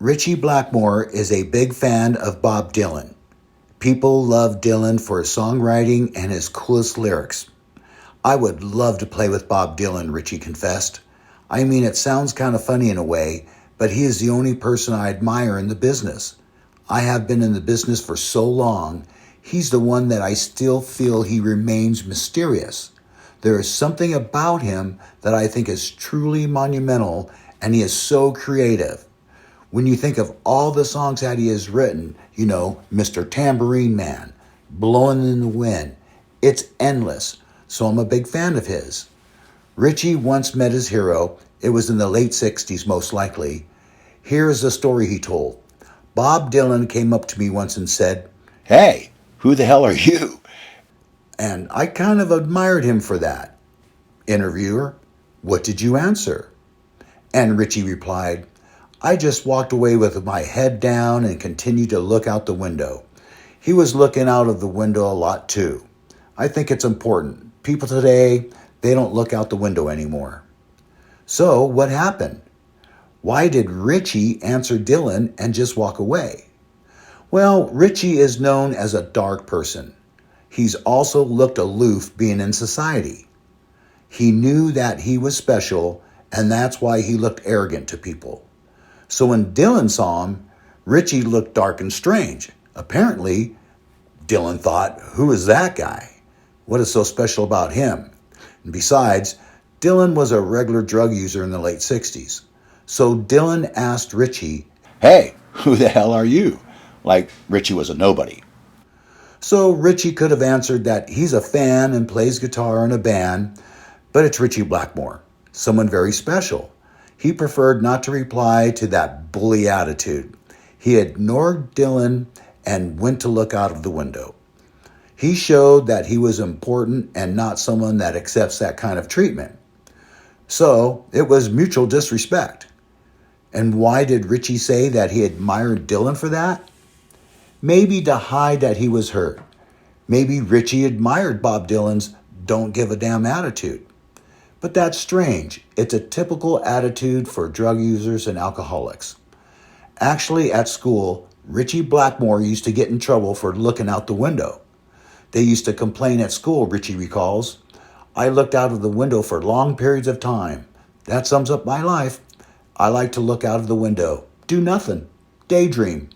Ritchie Blackmore is a big fan of Bob Dylan. People love Dylan for his songwriting and his coolest lyrics. I would love to play with Bob Dylan, Ritchie confessed. I mean, it sounds kind of funny in a way, but he is the only person I admire in the business. I have been in the business for so long, he's the one that I still feel he remains mysterious. There is something about him that I think is truly monumental, and he is so creative. When you think of all the songs that he has written, Mr. Tambourine Man, Blowing in the Wind, it's endless. So I'm a big fan of his. Ritchie once met his hero. It was in the late 60s, most likely. Here is the story he told. Bob Dylan came up to me once and said, "Hey, who the hell are you?" And I kind of admired him for that. Interviewer, what did you answer? And Ritchie replied, I just walked away with my head down and continued to look out the window. He was looking out of the window a lot too. I think it's important. People today, they don't look out the window anymore. So what happened? Why did Ritchie answer Dylan and just walk away? Well, Ritchie is known as a dark person. He's also looked aloof being in society. He knew that he was special, and that's why he looked arrogant to people. So when Dylan saw him, Ritchie looked dark and strange. Apparently, Dylan thought, who is that guy? What is so special about him? And besides, Dylan was a regular drug user in the late 60s. So Dylan asked Ritchie, hey, who the hell are you? Like Ritchie was a nobody. So Ritchie could have answered that he's a fan and plays guitar in a band, but it's Ritchie Blackmore, someone very special. He preferred not to reply to that bully attitude. He ignored Dylan and went to look out of the window. He showed that he was important and not someone that accepts that kind of treatment. So it was mutual disrespect. And why did Ritchie say that he admired Dylan for that? Maybe to hide that he was hurt. Maybe Ritchie admired Bob Dylan's don't give a damn attitude. But that's strange. It's a typical attitude for drug users and alcoholics. Actually, at school, Ritchie Blackmore used to get in trouble for looking out the window. They used to complain at school, Ritchie recalls. I looked out of the window for long periods of time. That sums up my life. I like to look out of the window, do nothing, daydream.